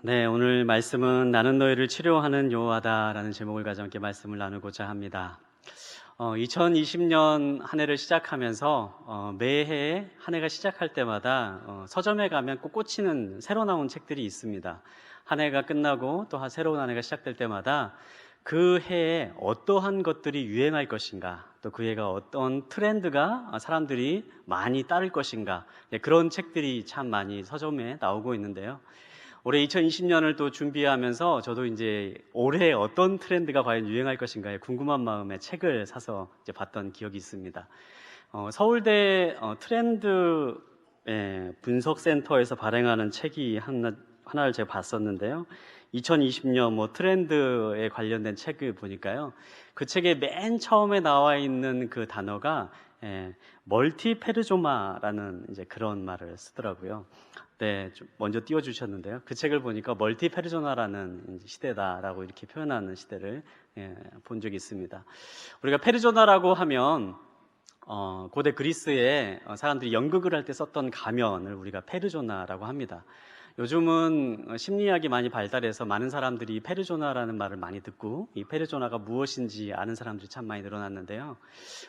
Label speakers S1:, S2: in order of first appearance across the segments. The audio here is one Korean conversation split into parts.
S1: 네, 오늘 말씀은 나는 너희를 치료하는 여호와다라는 제목을 가지고 함께 말씀을 나누고자 합니다. 2020년 한 해를 시작하면서 매해 한 해가 시작할 때마다 서점에 가면 꼭 꽂히는 새로 나온 책들이 있습니다. 한 해가 끝나고 또 새로운 한 해가 시작될 때마다 그 해에 어떠한 것들이 유행할 것인가, 또 그 해가 어떤 트렌드가 사람들이 많이 따를 것인가, 그런 책들이 참 많이 서점에 나오고 있는데요. 올해 2020년을 또 준비하면서 저도 이제 올해 어떤 트렌드가 과연 유행할 것인가에 궁금한 마음에 책을 사서 이제 봤던 기억이 있습니다. 서울대 트렌드 분석센터에서 발행하는 책이 하나를 제가 봤었는데요. 2020년 뭐 트렌드에 관련된 책을 보니까요. 그 책의 맨 처음에 나와 있는 그 단어가 멀티 페르조마라는 이제 그런 말을 쓰더라고요. 네, 좀 먼저 띄워주셨는데요. 그 책을 보니까 멀티 페르조나라는 시대다라고 이렇게 표현하는 시대를 본 적이 있습니다. 우리가 페르조나라고 하면 고대 그리스에 사람들이 연극을 할 때 썼던 가면을 우리가 페르조나라고 합니다. 요즘은 심리학이 많이 발달해서 많은 사람들이 페르조나라는 말을 많이 듣고 이 페르조나가 무엇인지 아는 사람들이 참 많이 늘어났는데요.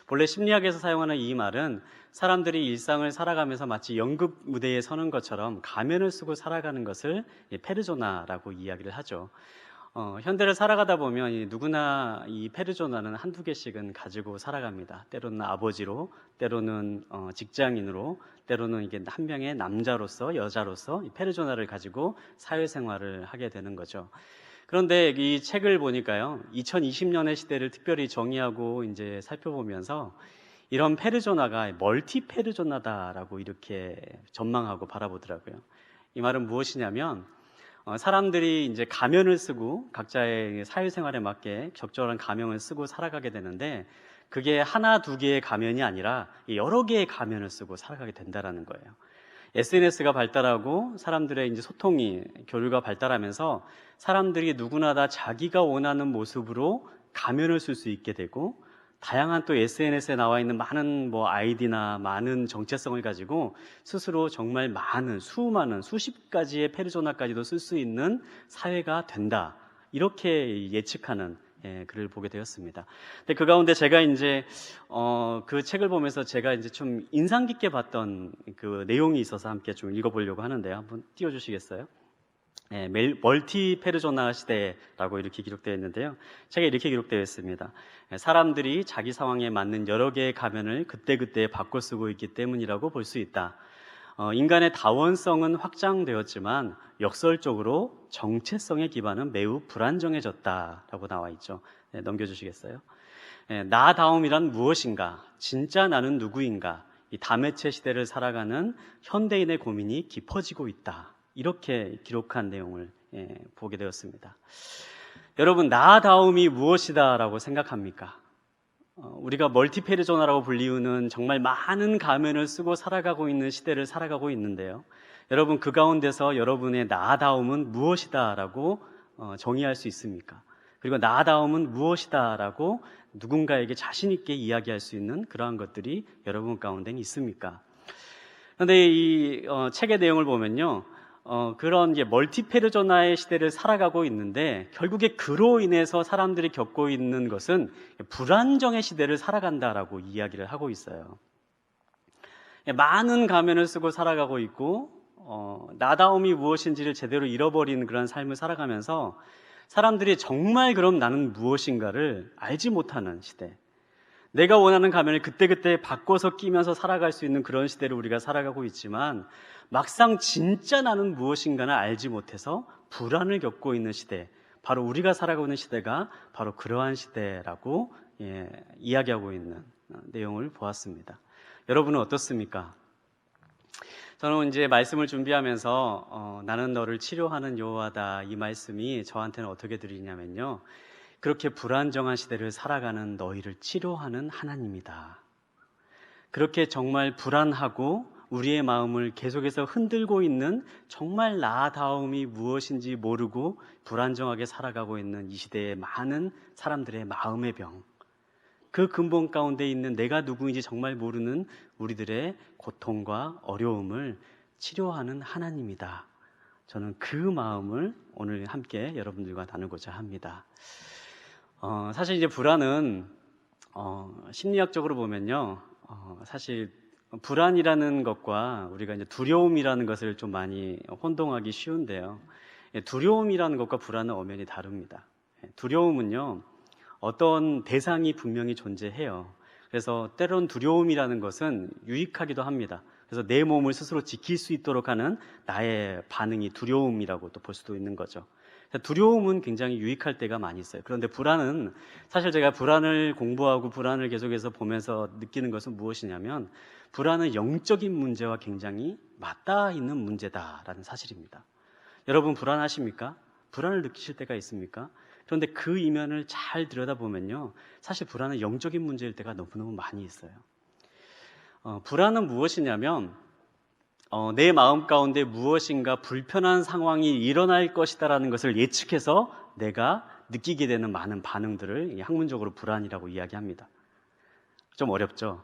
S1: 본래 심리학에서 사용하는 이 말은 사람들이 일상을 살아가면서 마치 연극 무대에 서는 것처럼 가면을 쓰고 살아가는 것을 페르조나라고 이야기를 하죠. 현대를 살아가다 보면 누구나 이 페르조나는 한두 개씩은 가지고 살아갑니다. 때로는 아버지로, 때로는 직장인으로, 때로는 이게 한 명의 남자로서, 여자로서 이 페르조나를 가지고 사회생활을 하게 되는 거죠. 그런데 이 책을 보니까요, 2020년의 시대를 특별히 정의하고 이제 살펴보면서 이런 페르조나가 멀티 페르조나다라고 이렇게 전망하고 바라보더라고요. 이 말은 무엇이냐면 사람들이 이제 가면을 쓰고 각자의 사회생활에 맞게 적절한 가면을 쓰고 살아가게 되는데 그게 하나 두 개의 가면이 아니라 여러 개의 가면을 쓰고 살아가게 된다라는 거예요. SNS가 발달하고 사람들의 이제 소통이 교류가 발달하면서 사람들이 누구나 다 자기가 원하는 모습으로 가면을 쓸 수 있게 되고 다양한 또 SNS에 나와 있는 많은 뭐 아이디나 많은 정체성을 가지고 스스로 정말 많은 수많은 수십 가지의 페르소나까지도 쓸 수 있는 사회가 된다. 이렇게 예측하는 글을 보게 되었습니다. 근데 그 가운데 제가 이제 그 책을 보면서 제가 이제 좀 인상 깊게 봤던 그 내용이 있어서 함께 좀 읽어보려고 하는데요. 한번 띄워주시겠어요? 멀티 페르소나 시대라고 이렇게 기록되어 있는데요. 책에 이렇게 기록되어 있습니다. 사람들이 자기 상황에 맞는 여러 개의 가면을 그때그때 바꿔 쓰고 있기 때문이라고 볼 수 있다. 인간의 다원성은 확장되었지만 역설적으로 정체성의 기반은 매우 불안정해졌다라고 나와 있죠. 넘겨주시겠어요? 나다움이란 무엇인가? 진짜 나는 누구인가? 이 다매체 시대를 살아가는 현대인의 고민이 깊어지고 있다. 이렇게 기록한 내용을 보게 되었습니다. 여러분, 나다움이 무엇이다 라고 생각합니까? 우리가 멀티페르소나라고 불리우는 정말 많은 가면을 쓰고 살아가고 있는 시대를 살아가고 있는데요. 여러분, 그 가운데서 여러분의 나다움은 무엇이다 라고 정의할 수 있습니까? 그리고 나다움은 무엇이다 라고 누군가에게 자신 있게 이야기할 수 있는 그러한 것들이 여러분 가운데는 있습니까? 그런데 이 책의 내용을 보면요, 그런 이제 멀티페르소나의 시대를 살아가고 있는데 결국에 그로 인해서 사람들이 겪고 있는 것은 불안정의 시대를 살아간다라고 이야기를 하고 있어요. 많은 가면을 쓰고 살아가고 있고 나다움이 무엇인지를 제대로 잃어버리는 그런 삶을 살아가면서 사람들이 정말 그럼 나는 무엇인가를 알지 못하는 시대, 내가 원하는 가면을 그때그때 바꿔서 끼면서 살아갈 수 있는 그런 시대를 우리가 살아가고 있지만 막상 진짜 나는 무엇인가는 알지 못해서 불안을 겪고 있는 시대, 바로 우리가 살아가고 있는 시대가 바로 그러한 시대라고 이야기하고 있는 내용을 보았습니다. 여러분은 어떻습니까? 저는 이제 말씀을 준비하면서 나는 너를 치료하는 여호와다, 이 말씀이 저한테는 어떻게 들리냐면요, 그렇게 불안정한 시대를 살아가는 너희를 치료하는 하나님이다. 그렇게 정말 불안하고 우리의 마음을 계속해서 흔들고 있는 정말 나다움이 무엇인지 모르고 불안정하게 살아가고 있는 이 시대의 많은 사람들의 마음의 병, 그 근본 가운데 있는 내가 누구인지 정말 모르는 우리들의 고통과 어려움을 치료하는 하나님이다. 저는 그 마음을 오늘 함께 여러분들과 나누고자 합니다. 사실 이제 불안은 심리학적으로 보면요, 사실 불안이라는 것과 우리가 이제 두려움이라는 것을 좀 많이 혼동하기 쉬운데요. 두려움이라는 것과 불안은 엄연히 다릅니다. 두려움은요, 어떤 대상이 분명히 존재해요. 그래서 때론 두려움이라는 것은 유익하기도 합니다. 그래서 내 몸을 스스로 지킬 수 있도록 하는 나의 반응이 두려움이라고 또 볼 수도 있는 거죠. 두려움은 굉장히 유익할 때가 많이 있어요. 그런데 불안은, 사실 제가 불안을 공부하고 불안을 계속해서 보면서 느끼는 것은 무엇이냐면, 불안은 영적인 문제와 굉장히 맞닿아 있는 문제다라는 사실입니다. 여러분 불안하십니까? 불안을 느끼실 때가 있습니까? 그런데 그 이면을 잘 들여다보면요, 사실 불안은 영적인 문제일 때가 너무너무 많이 있어요. 불안은 무엇이냐면, 내 마음 가운데 무엇인가 불편한 상황이 일어날 것이다라는 것을 예측해서 내가 느끼게 되는 많은 반응들을 학문적으로 불안이라고 이야기합니다. 좀 어렵죠?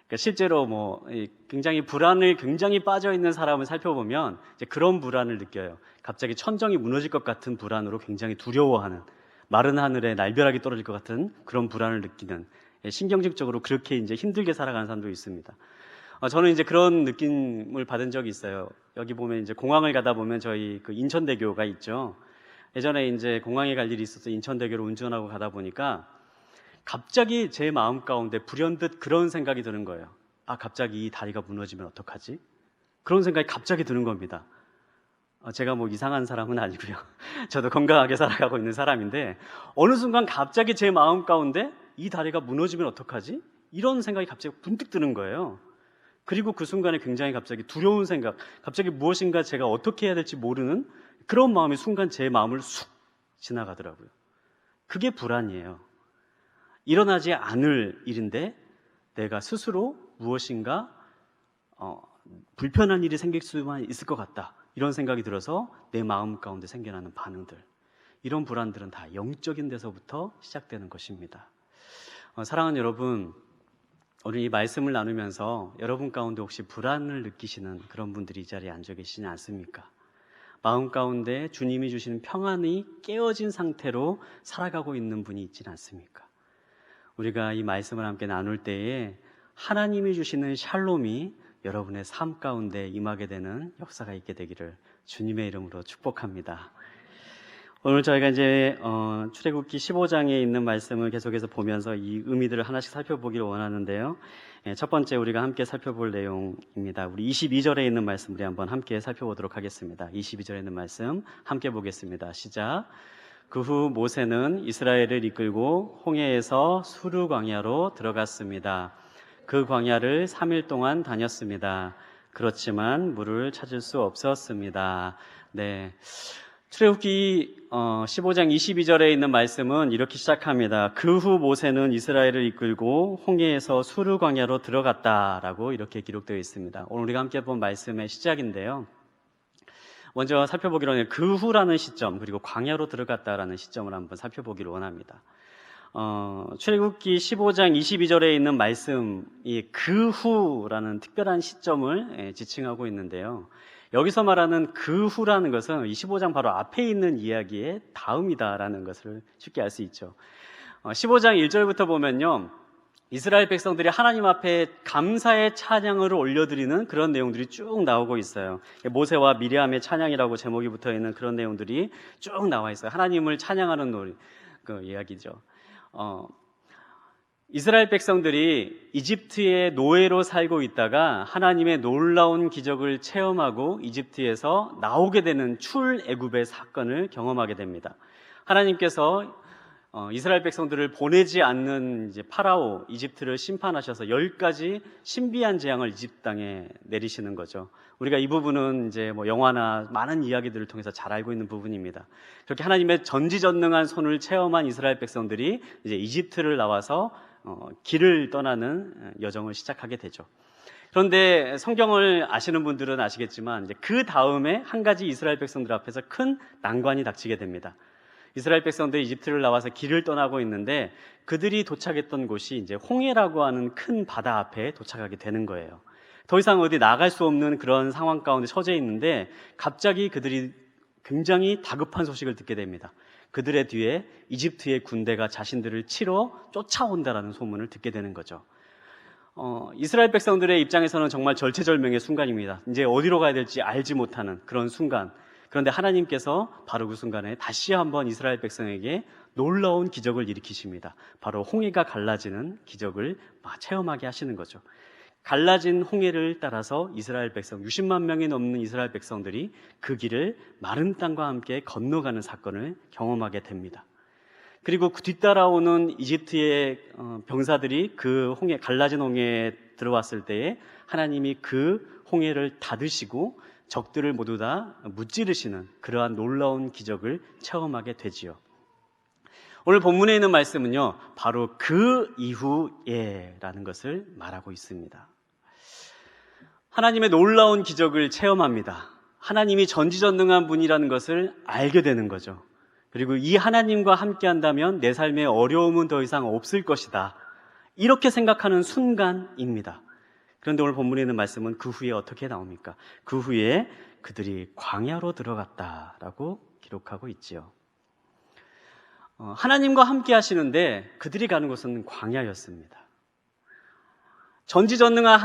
S1: 그러니까 실제로 굉장히 불안을 굉장히 빠져 있는 사람을 살펴보면 이제 그런 불안을 느껴요. 갑자기 천정이 무너질 것 같은 불안으로 굉장히 두려워하는, 마른 하늘에 날벼락이 떨어질 것 같은 그런 불안을 느끼는, 신경질적으로 그렇게 이제 힘들게 살아가는 사람도 있습니다. 저는 이제 그런 느낌을 받은 적이 있어요. 여기 보면 이제 공항을 가다 보면 저희 그 인천대교가 있죠. 예전에 이제 공항에 갈 일이 있어서 인천대교를 운전하고 가다 보니까 갑자기 제 마음 가운데 불현듯 그런 생각이 드는 거예요. 갑자기 이 다리가 무너지면 어떡하지? 그런 생각이 갑자기 드는 겁니다. 제가 이상한 사람은 아니고요. 저도 건강하게 살아가고 있는 사람인데, 어느 순간 갑자기 제 마음 가운데 이 다리가 무너지면 어떡하지? 이런 생각이 갑자기 분뜩 드는 거예요. 그리고 그 순간에 굉장히 갑자기 두려운 생각, 갑자기 무엇인가 제가 어떻게 해야 될지 모르는 그런 마음이 순간 제 마음을 쑥 지나가더라고요. 그게 불안이에요. 일어나지 않을 일인데 내가 스스로 무엇인가 불편한 일이 생길 수만 있을 것 같다, 이런 생각이 들어서 내 마음 가운데 생겨나는 반응들, 이런 불안들은 다 영적인 데서부터 시작되는 것입니다. 사랑하는 여러분, 오늘 이 말씀을 나누면서 여러분 가운데 혹시 불안을 느끼시는 그런 분들이 이 자리에 앉아 계시지 않습니까? 마음 가운데 주님이 주시는 평안이 깨어진 상태로 살아가고 있는 분이 있지는 않습니까? 우리가 이 말씀을 함께 나눌 때에 하나님이 주시는 샬롬이 여러분의 삶 가운데 임하게 되는 역사가 있게 되기를 주님의 이름으로 축복합니다. 오늘 저희가 이제 출애굽기 15장에 있는 말씀을 계속해서 보면서 이 의미들을 하나씩 살펴보기를 원하는데요. 첫 번째 우리가 함께 살펴볼 내용입니다. 우리 22절에 있는 말씀 우리 한번 함께 살펴보도록 하겠습니다. 22절에 있는 말씀 함께 보겠습니다. 시작. 그 후 모세는 이스라엘을 이끌고 홍해에서 수르 광야로 들어갔습니다. 그 광야를 3일 동안 다녔습니다. 그렇지만 물을 찾을 수 없었습니다. 네. 출애굽기 15장 22절에 있는 말씀은 이렇게 시작합니다. 그 후 모세는 이스라엘을 이끌고 홍해에서 수르 광야로 들어갔다라고 이렇게 기록되어 있습니다. 오늘 우리가 함께 본 말씀의 시작인데요. 먼저 살펴보기로 하는 그 후라는 시점, 그리고 광야로 들어갔다라는 시점을 한번 살펴보기를 원합니다. 출애굽기 15장 22절에 있는 말씀이 그 후라는 특별한 시점을 지칭하고 있는데요. 여기서 말하는 그 후라는 것은 25장 바로 앞에 있는 이야기의 다음이다라는 것을 쉽게 알 수 있죠. 15장 1절부터 보면요, 이스라엘 백성들이 하나님 앞에 감사의 찬양을 올려드리는 그런 내용들이 쭉 나오고 있어요. 모세와 미리암의 찬양이라고 제목이 붙어있는 그런 내용들이 쭉 나와 있어요. 하나님을 찬양하는 노래, 그 이야기죠. 이스라엘 백성들이 이집트의 노예로 살고 있다가 하나님의 놀라운 기적을 체험하고 이집트에서 나오게 되는 출애굽의 사건을 경험하게 됩니다. 하나님께서 이스라엘 백성들을 보내지 않는 이제 파라오, 이집트를 심판하셔서 10가지 신비한 재앙을 이집트 땅에 내리시는 거죠. 우리가 이 부분은 이제 영화나 많은 이야기들을 통해서 잘 알고 있는 부분입니다. 그렇게 하나님의 전지전능한 손을 체험한 이스라엘 백성들이 이제 이집트를 나와서 길을 떠나는 여정을 시작하게 되죠. 그런데 성경을 아시는 분들은 아시겠지만 이제 그 다음에 한 가지 이스라엘 백성들 앞에서 큰 난관이 닥치게 됩니다. 이스라엘 백성들이 이집트를 나와서 길을 떠나고 있는데 그들이 도착했던 곳이 이제 홍해라고 하는 큰 바다 앞에 도착하게 되는 거예요. 더 이상 어디 나갈 수 없는 그런 상황 가운데 처해 있는데 갑자기 그들이 굉장히 다급한 소식을 듣게 됩니다. 그들의 뒤에 이집트의 군대가 자신들을 치러 쫓아온다라는 소문을 듣게 되는 거죠. 이스라엘 백성들의 입장에서는 정말 절체절명의 순간입니다. 이제 어디로 가야 될지 알지 못하는 그런 순간. 그런데 하나님께서 바로 그 순간에 다시 한번 이스라엘 백성에게 놀라운 기적을 일으키십니다. 바로 홍해가 갈라지는 기적을 체험하게 하시는 거죠. 갈라진 홍해를 따라서 이스라엘 백성 60만 명이 넘는 이스라엘 백성들이 그 길을 마른 땅과 함께 건너가는 사건을 경험하게 됩니다. 그리고 그 뒤따라오는 이집트의 병사들이 그 갈라진 홍해에 들어왔을 때에 하나님이 그 홍해를 닫으시고 적들을 모두 다 무찌르시는 그러한 놀라운 기적을 체험하게 되지요. 오늘 본문에 있는 말씀은요, 바로 그 이후에라는 것을 말하고 있습니다. 하나님의 놀라운 기적을 체험합니다. 하나님이 전지전능한 분이라는 것을 알게 되는 거죠. 그리고 이 하나님과 함께 한다면 내 삶에 어려움은 더 이상 없을 것이다. 이렇게 생각하는 순간입니다. 그런데 오늘 본문에 있는 말씀은 그 후에 어떻게 나옵니까? 그 후에 그들이 광야로 들어갔다라고 기록하고 있지요. 하나님과 함께 하시는데 그들이 가는 곳은 광야였습니다. 전지전능한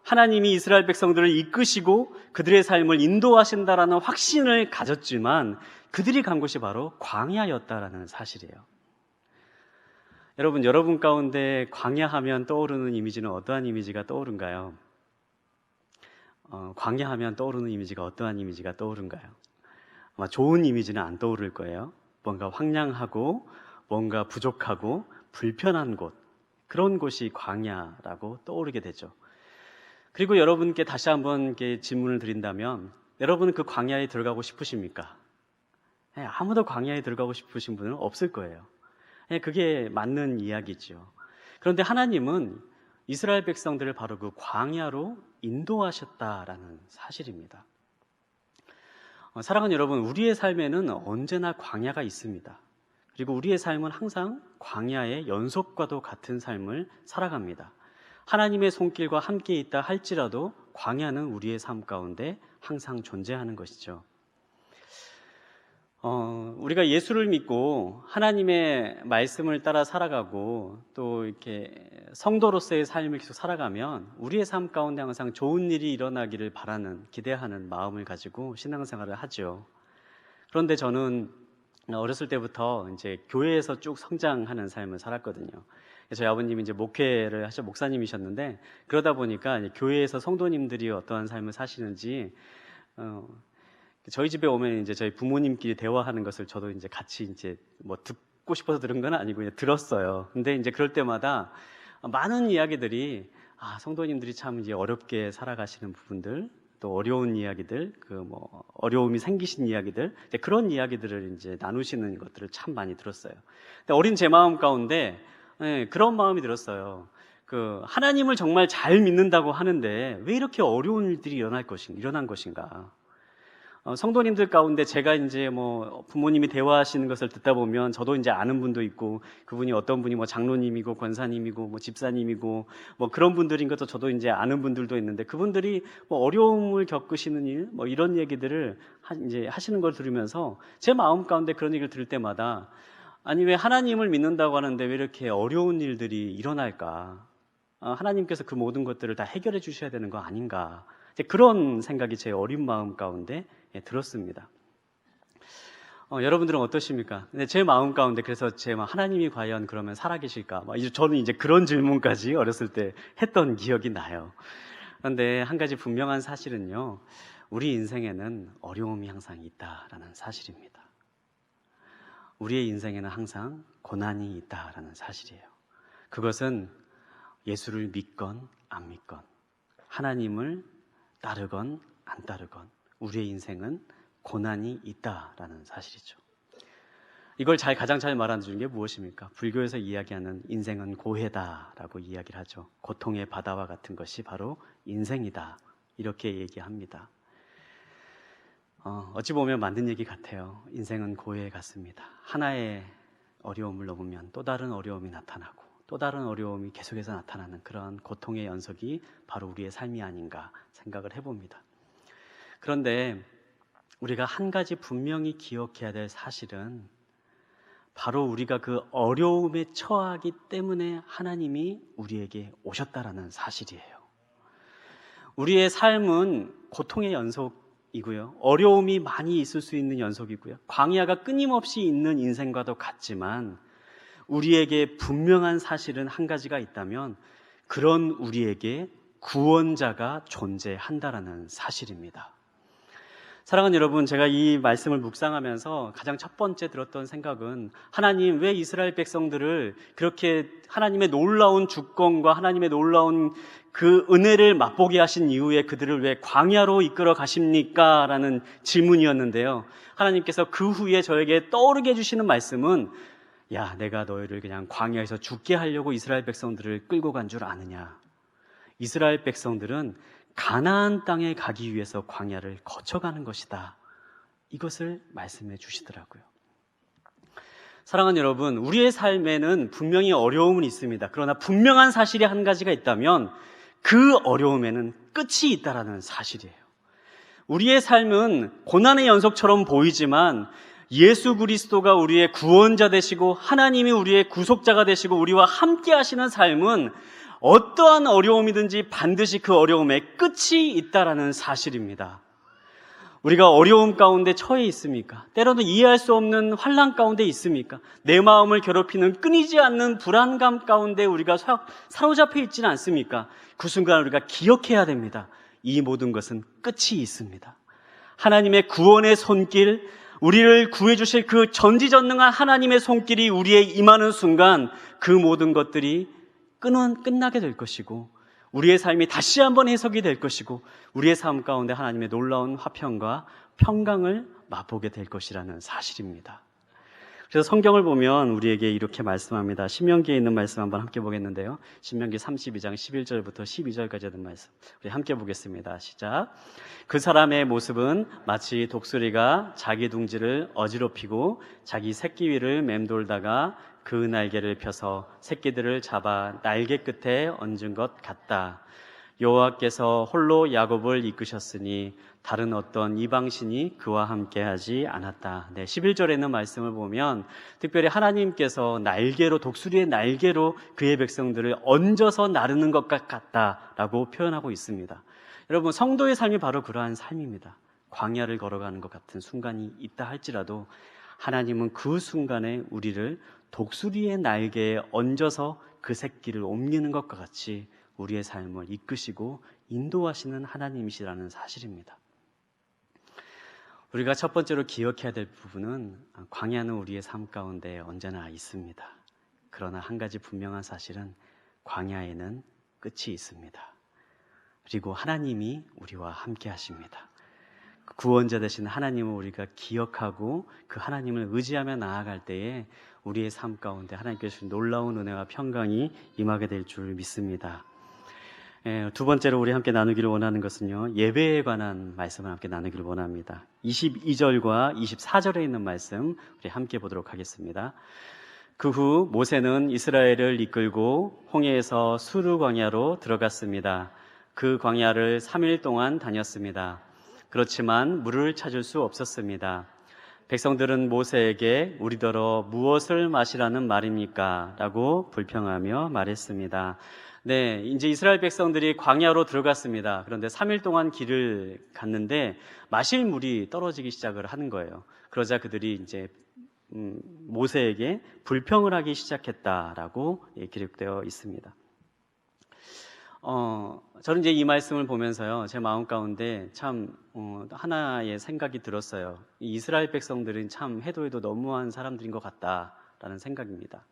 S1: 하나님이 이스라엘 백성들을 이끄시고 그들의 삶을 인도하신다라는 확신을 가졌지만 그들이 간 곳이 바로 광야였다라는 사실이에요. 여러분 가운데 광야하면 떠오르는 이미지는 어떠한 이미지가 떠오른가요? 광야하면 떠오르는 이미지가 어떠한 이미지가 떠오른가요? 아마 좋은 이미지는 안 떠오를 거예요. 뭔가 황량하고 뭔가 부족하고 불편한 곳, 그런 곳이 광야라고 떠오르게 되죠. 그리고 여러분께 다시 한번 이렇게 질문을 드린다면 여러분은 그 광야에 들어가고 싶으십니까? 아무도 광야에 들어가고 싶으신 분은 없을 거예요. 그게 맞는 이야기죠. 그런데 하나님은 이스라엘 백성들을 바로 그 광야로 인도하셨다라는 사실입니다. 사랑하는 여러분, 우리의 삶에는 언제나 광야가 있습니다. 그리고 우리의 삶은 항상 광야의 연속과도 같은 삶을 살아갑니다. 하나님의 손길과 함께 있다 할지라도 광야는 우리의 삶 가운데 항상 존재하는 것이죠. 우리가 예수를 믿고 하나님의 말씀을 따라 살아가고 또 이렇게 성도로서의 삶을 계속 살아가면 우리의 삶 가운데 항상 좋은 일이 일어나기를 바라는, 기대하는 마음을 가지고 신앙생활을 하죠. 그런데 저는 어렸을 때부터 이제 교회에서 쭉 성장하는 삶을 살았거든요. 저희 아버님이 이제 목회를 목사님이셨는데 그러다 보니까 교회에서 성도님들이 어떠한 삶을 사시는지 저희 집에 오면 이제 저희 부모님끼리 대화하는 것을 저도 이제 같이 이제 뭐 듣고 싶어서 들은 건 아니고 그냥 들었어요. 근데 이제 그럴 때마다 많은 이야기들이 성도님들이 참 이제 어렵게 살아가시는 부분들, 또 어려운 이야기들, 어려움이 생기신 이야기들, 이제 그런 이야기들을 이제 나누시는 것들을 참 많이 들었어요. 근데 어린 제 마음 가운데 그런 마음이 들었어요. 하나님을 정말 잘 믿는다고 하는데 왜 이렇게 어려운 일들이 일어난 것인가? 성도님들 가운데 제가 이제 부모님이 대화하시는 것을 듣다 보면 저도 이제 아는 분도 있고 그분이 어떤 분이 장로님이고 권사님이고 집사님이고 그런 분들인 것도 저도 이제 아는 분들도 있는데 그분들이 어려움을 겪으시는 일 이런 얘기들을 이제 하시는 걸 들으면서 제 마음 가운데 그런 얘기를 들을 때마다 아니 왜 하나님을 믿는다고 하는데 왜 이렇게 어려운 일들이 일어날까? 하나님께서 그 모든 것들을 다 해결해 주셔야 되는 거 아닌가? 그런 생각이 제 어린 마음 가운데 들었습니다. 여러분들은 어떠십니까? 근데 제 마음 가운데 그래서 하나님이 과연 그러면 살아계실까? 저는 이제 그런 질문까지 어렸을 때 했던 기억이 나요. 그런데 한 가지 분명한 사실은요, 우리 인생에는 어려움이 항상 있다라는 사실입니다. 우리의 인생에는 항상 고난이 있다라는 사실이에요. 그것은 예수를 믿건 안 믿건, 하나님을 따르건 안 따르건 우리의 인생은 고난이 있다라는 사실이죠. 이걸 가장 잘 말해주는 게 무엇입니까? 불교에서 이야기하는 인생은 고해다라고 이야기를 하죠. 고통의 바다와 같은 것이 바로 인생이다, 이렇게 얘기합니다. 어찌 보면 맞는 얘기 같아요. 인생은 고해 같습니다. 하나의 어려움을 넘으면 또 다른 어려움이 나타나고 또 다른 어려움이 계속해서 나타나는 그런 고통의 연속이 바로 우리의 삶이 아닌가 생각을 해봅니다. 그런데 우리가 한 가지 분명히 기억해야 될 사실은 바로 우리가 그 어려움에 처하기 때문에 하나님이 우리에게 오셨다라는 사실이에요. 우리의 삶은 고통의 연속이고요. 어려움이 많이 있을 수 있는 연속이고요. 광야가 끊임없이 있는 인생과도 같지만 우리에게 분명한 사실은 한 가지가 있다면 그런 우리에게 구원자가 존재한다라는 사실입니다. 사랑하는 여러분, 제가 이 말씀을 묵상하면서 가장 첫 번째 들었던 생각은 하나님 왜 이스라엘 백성들을 그렇게 하나님의 놀라운 주권과 하나님의 놀라운 그 은혜를 맛보게 하신 이후에 그들을 왜 광야로 이끌어 가십니까? 라는 질문이었는데요. 하나님께서 그 후에 저에게 떠오르게 해주시는 말씀은 야, 내가 너희를 그냥 광야에서 죽게 하려고 이스라엘 백성들을 끌고 간 줄 아느냐? 이스라엘 백성들은 가나안 땅에 가기 위해서 광야를 거쳐가는 것이다. 이것을 말씀해 주시더라고요. 사랑하는 여러분, 우리의 삶에는 분명히 어려움은 있습니다. 그러나 분명한 사실이 한 가지가 있다면 그 어려움에는 끝이 있다라는 사실이에요. 우리의 삶은 고난의 연속처럼 보이지만 예수 그리스도가 우리의 구원자 되시고 하나님이 우리의 구속자가 되시고 우리와 함께 하시는 삶은 어떠한 어려움이든지 반드시 그 어려움에 끝이 있다라는 사실입니다. 우리가 어려움 가운데 처해 있습니까? 때로는 이해할 수 없는 환난 가운데 있습니까? 내 마음을 괴롭히는 끊이지 않는 불안감 가운데 우리가 사로잡혀 있지는 않습니까? 그 순간 우리가 기억해야 됩니다. 이 모든 것은 끝이 있습니다. 하나님의 구원의 손길, 우리를 구해주실 그 전지전능한 하나님의 손길이 우리에 임하는 순간 그 모든 것들이 끝나게 될 것이고 우리의 삶이 다시 한번 해석이 될 것이고 우리의 삶 가운데 하나님의 놀라운 화평과 평강을 맛보게 될 것이라는 사실입니다. 그래서 성경을 보면 우리에게 이렇게 말씀합니다. 신명기에 있는 말씀 한번 함께 보겠는데요. 신명기 32장 11절부터 12절까지 있는 말씀 우리 함께 보겠습니다. 시작. 그 사람의 모습은 마치 독수리가 자기 둥지를 어지럽히고 자기 새끼 위를 맴돌다가 그 날개를 펴서 새끼들을 잡아 날개 끝에 얹은 것 같다. 여호와께서 홀로 야곱을 이끄셨으니 다른 어떤 이방신이 그와 함께하지 않았다. 11절에 있는 말씀을 보면 특별히 하나님께서 날개로 독수리의 날개로 그의 백성들을 얹어서 나르는 것 같다라고 표현하고 있습니다. 여러분, 성도의 삶이 바로 그러한 삶입니다. 광야를 걸어가는 것 같은 순간이 있다 할지라도 하나님은 그 순간에 우리를 독수리의 날개에 얹어서 그 새끼를 옮기는 것과 같이 우리의 삶을 이끄시고 인도하시는 하나님이시라는 사실입니다. 우리가 첫 번째로 기억해야 될 부분은 광야는 우리의 삶 가운데 언제나 있습니다. 그러나 한 가지 분명한 사실은 광야에는 끝이 있습니다. 그리고 하나님이 우리와 함께 하십니다. 구원자 되신 하나님을 우리가 기억하고 그 하나님을 의지하며 나아갈 때에 우리의 삶 가운데 하나님께서 주신 놀라운 은혜와 평강이 임하게 될 줄 믿습니다. 두 번째로 우리 함께 나누기를 원하는 것은요, 예배에 관한 말씀을 함께 나누기를 원합니다. 22절과 24절에 있는 말씀 우리 함께 보도록 하겠습니다. 그 후 모세는 이스라엘을 이끌고 홍해에서 수르 광야로 들어갔습니다. 그 광야를 3일 동안 다녔습니다. 그렇지만 물을 찾을 수 없었습니다. 백성들은 모세에게 우리더러 무엇을 마시라는 말입니까? 라고 불평하며 말했습니다. 네, 이제 이스라엘 백성들이 광야로 들어갔습니다. 그런데 3일 동안 길을 갔는데 마실 물이 떨어지기 시작을 하는 거예요. 그러자 그들이 이제 모세에게 불평을 하기 시작했다라고 기록되어 있습니다. 저는 이제 이 말씀을 보면서요, 제 마음 가운데 참 하나의 생각이 들었어요. 이 이스라엘 백성들은 참 해도 너무한 사람들인 것 같다라는 생각입니다.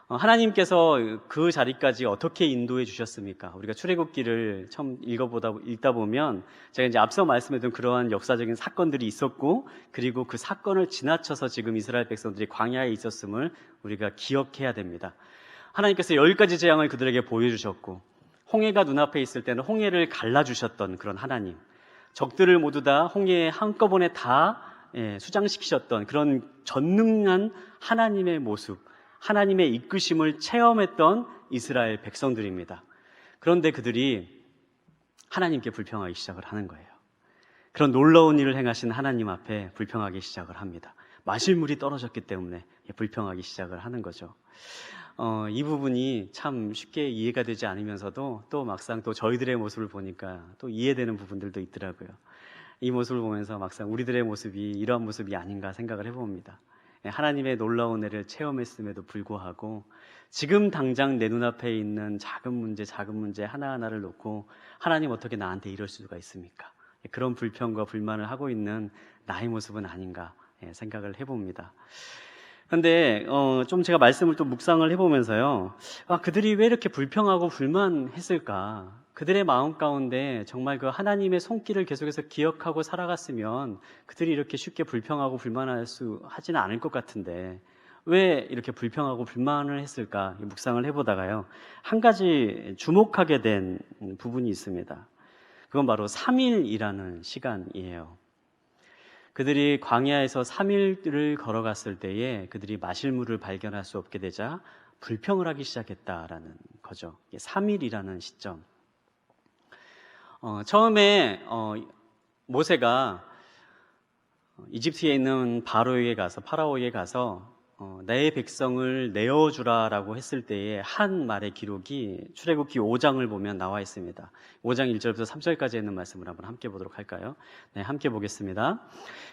S1: 하나님께서 그 자리까지 어떻게 인도해 주셨습니까? 우리가 출애굽기를 처음 읽다 보면 제가 이제 앞서 말씀드린 그러한 역사적인 사건들이 있었고, 그리고 그 사건을 지나쳐서 지금 이스라엘 백성들이 광야에 있었음을 우리가 기억해야 됩니다. 하나님께서 10가지 재앙을 그들에게 보여주셨고, 홍해가 눈앞에 있을 때는 홍해를 갈라주셨던 그런 하나님, 적들을 모두 다 홍해에 한꺼번에 다 수장시키셨던 그런 전능한 하나님의 모습, 하나님의 이끄심을 체험했던 이스라엘 백성들입니다. 그런데 그들이 하나님께 불평하기 시작을 하는 거예요. 그런 놀라운 일을 행하신 하나님 앞에 불평하기 시작을 합니다. 마실 물이 떨어졌기 때문에 불평하기 시작을 하는 거죠. 이 부분이 참 쉽게 이해가 되지 않으면서도 또 막상 또 저희들의 모습을 보니까 또 이해되는 부분들도 있더라고요. 이 모습을 보면서 막상 우리들의 모습이 이러한 모습이 아닌가 생각을 해봅니다. 하나님의 놀라운 애를 체험했음에도 불구하고 지금 당장 내 눈앞에 있는 작은 문제 하나하나를 놓고 하나님 어떻게 나한테 이럴 수가 있습니까? 그런 불평과 불만을 하고 있는 나의 모습은 아닌가 생각을 해봅니다. 그런데 좀 제가 말씀을 또 묵상을 해보면서요, 그들이 왜 이렇게 불평하고 불만했을까? 그들의 마음 가운데 정말 그 하나님의 손길을 계속해서 기억하고 살아갔으면 그들이 이렇게 쉽게 불평하고 하지는 않을 것 같은데 왜 이렇게 불평하고 불만을 했을까? 묵상을 해보다가요, 한 가지 주목하게 된 부분이 있습니다. 그건 바로 3일이라는 시간이에요. 그들이 광야에서 3일을 걸어갔을 때에 그들이 마실 물을 발견할 수 없게 되자 불평을 하기 시작했다라는 거죠. 3일이라는 시점. 처음에 모세가 이집트에 있는 파라오에게 가서 내 백성을 내어주라라고 했을 때에 한 말의 기록이 출애굽기 5장을 보면 나와 있습니다. 5장 1절부터 3절까지 있는 말씀을 한번 함께 보도록 할까요? 네, 함께 보겠습니다.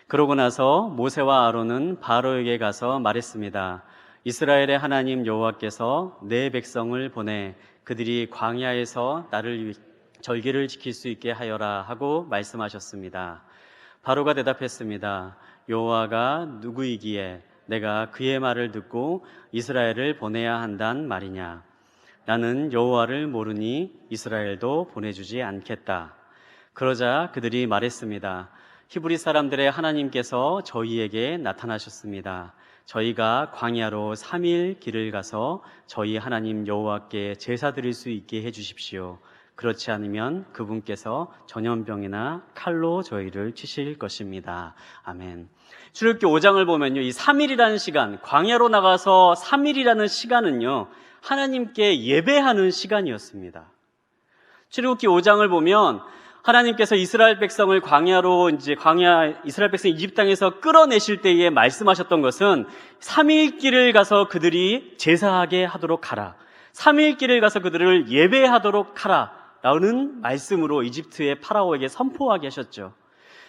S1: 그러고 나서 모세와 아론은 바로에게 가서 말했습니다. 이스라엘의 하나님 여호와께서 내 백성을 보내 그들이 광야에서 나를 절기를 지킬 수 있게 하여라 하고 말씀하셨습니다. 바로가 대답했습니다. 여호와가 누구이기에 내가 그의 말을 듣고 이스라엘을 보내야 한단 말이냐? 나는 여호와를 모르니 이스라엘도 보내주지 않겠다. 그러자 그들이 말했습니다. 히브리 사람들의 하나님께서 저희에게 나타나셨습니다. 저희가 광야로 3일 길을 가서 저희 하나님 여호와께 제사 드릴 수 있게 해주십시오. 그렇지 않으면 그분께서 전염병이나 칼로 저희를 치실 것입니다. 아멘. 출애굽기 5장을 보면요, 이 3일이라는 시간, 광야로 나가서 3일이라는 시간은요, 하나님께 예배하는 시간이었습니다. 출애굽기 5장을 보면 하나님께서 이스라엘 백성을 이스라엘 백성이 이집트 땅에서 끌어내실 때에 말씀하셨던 것은 3일 길을 가서 그들이 제사하게 하도록 하라. 3일 길을 가서 그들을 예배하도록 하라. 라는 말씀으로 이집트의 파라오에게 선포하게 하셨죠.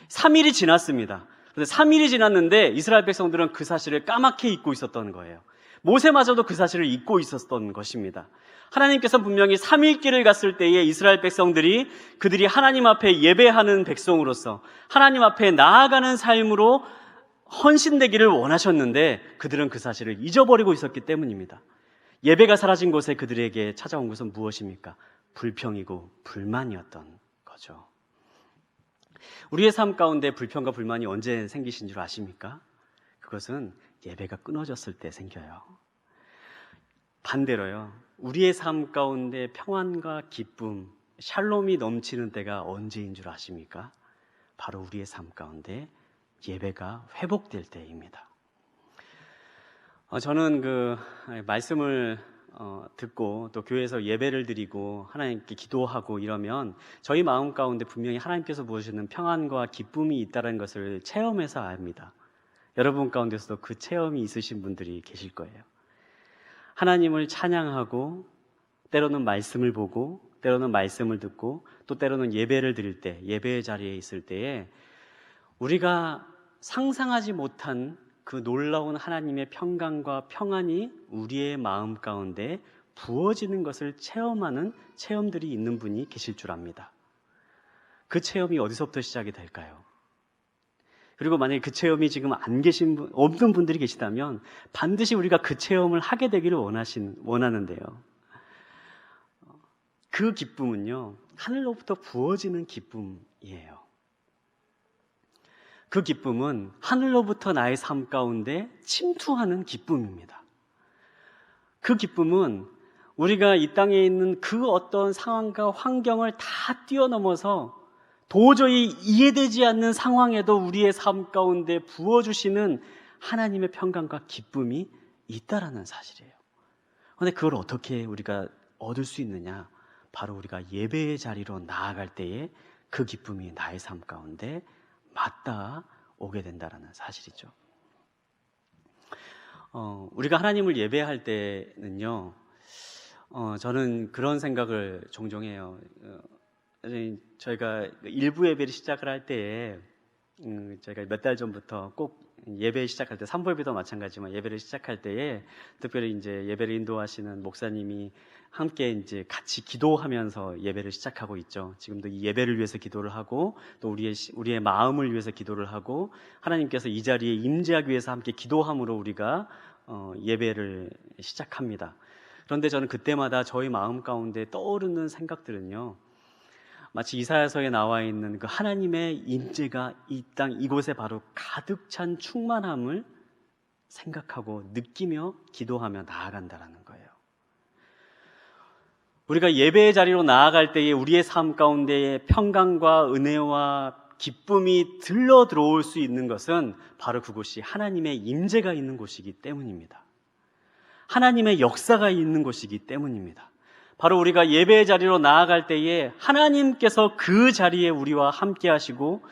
S1: 3일이 지났습니다. 그런데 3일이 지났는데 이스라엘 백성들은 그 사실을 까맣게 잊고 있었던 거예요. 모세마저도 그 사실을 잊고 있었던 것입니다. 하나님께서 분명히 3일 길을 갔을 때에 이스라엘 백성들이 그들이 하나님 앞에 예배하는 백성으로서 하나님 앞에 나아가는 삶으로 헌신되기를 원하셨는데 그들은 그 사실을 잊어버리고 있었기 때문입니다. 예배가 사라진 곳에 그들에게 찾아온 것은 무엇입니까? 불평이고 불만이었던 거죠. 우리의 삶 가운데 불평과 불만이 언제 생기신 줄 아십니까? 그것은 예배가 끊어졌을 때 생겨요. 반대로요, 우리의 삶 가운데 평안과 기쁨, 샬롬이 넘치는 때가 언제인 줄 아십니까? 바로 우리의 삶 가운데 예배가 회복될 때입니다. 저는 그 말씀을 듣고 또 교회에서 예배를 드리고 하나님께 기도하고 이러면 저희 마음 가운데 분명히 하나님께서 부으시는 평안과 기쁨이 있다는 것을 체험해서 압니다. 여러분 가운데서도 그 체험이 있으신 분들이 계실 거예요. 하나님을 찬양하고 때로는 말씀을 보고 때로는 말씀을 듣고 또 때로는 예배를 드릴 때, 예배의 자리에 있을 때에 우리가 상상하지 못한 그 놀라운 하나님의 평강과 평안이 우리의 마음 가운데 부어지는 것을 체험하는 체험들이 있는 분이 계실 줄 압니다. 그 체험이 어디서부터 시작이 될까요? 그리고 만약에 그 체험이 지금 없는 분들이 계시다면 반드시 우리가 그 체험을 하게 되기를 원하는데요. 그 기쁨은요, 하늘로부터 부어지는 기쁨이에요. 그 기쁨은 하늘로부터 나의 삶 가운데 침투하는 기쁨입니다. 그 기쁨은 우리가 이 땅에 있는 그 어떤 상황과 환경을 다 뛰어넘어서 도저히 이해되지 않는 상황에도 우리의 삶 가운데 부어주시는 하나님의 평강과 기쁨이 있다라는 사실이에요. 그런데 그걸 어떻게 우리가 얻을 수 있느냐? 바로 우리가 예배의 자리로 나아갈 때에 그 기쁨이 나의 삶 가운데 맞닿아 오게 된다라는 사실이죠. 우리가 하나님을 예배할 때는요, 저는 그런 생각을 종종 해요. 저희가 일부 예배를 시작을 할 때에, 저희가 몇 달 전부터 꼭 예배 시작할 때, 삼부 예배도 마찬가지지만 예배를 시작할 때에 특별히 이제 예배를 인도하시는 목사님이 함께 이제 같이 기도하면서 예배를 시작하고 있죠. 지금도 이 예배를 위해서 기도를 하고 또 우리의 마음을 위해서 기도를 하고 하나님께서 이 자리에 임재하기 위해서 함께 기도함으로 우리가 예배를 시작합니다. 그런데 저는 그때마다 저희 마음 가운데 떠오르는 생각들은요, 마치 이사야서에 나와 있는 그 하나님의 임재가 이 땅 이곳에 바로 가득 찬 충만함을 생각하고 느끼며 기도하며 나아간다라는 거예요. 우리가 예배의 자리로 나아갈 때에 우리의 삶 가운데에 평강과 은혜와 기쁨이 들러 들어올 수 있는 것은 바로 그곳이 하나님의 임재가 있는 곳이기 때문입니다. 하나님의 역사가 있는 곳이기 때문입니다. 바로 우리가 예배의 자리로 나아갈 때에 하나님께서 그 자리에 우리와 함께 하시고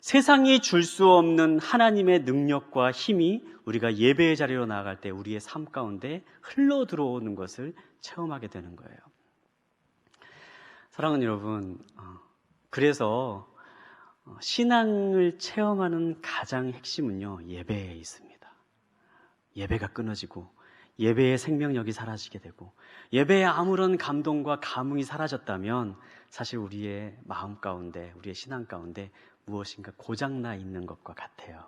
S1: 세상이 줄 수 없는 하나님의 능력과 힘이 우리가 예배의 자리로 나아갈 때 우리의 삶 가운데 흘러 들어오는 것을 체험하게 되는 거예요. 사랑하는 여러분, 그래서 신앙을 체험하는 가장 핵심은요, 예배에 있습니다. 예배가 끊어지고 예배의 생명력이 사라지게 되고 예배에 아무런 감동과 감흥이 사라졌다면 사실 우리의 마음 가운데, 우리의 신앙 가운데 무엇인가 고장나 있는 것과 같아요.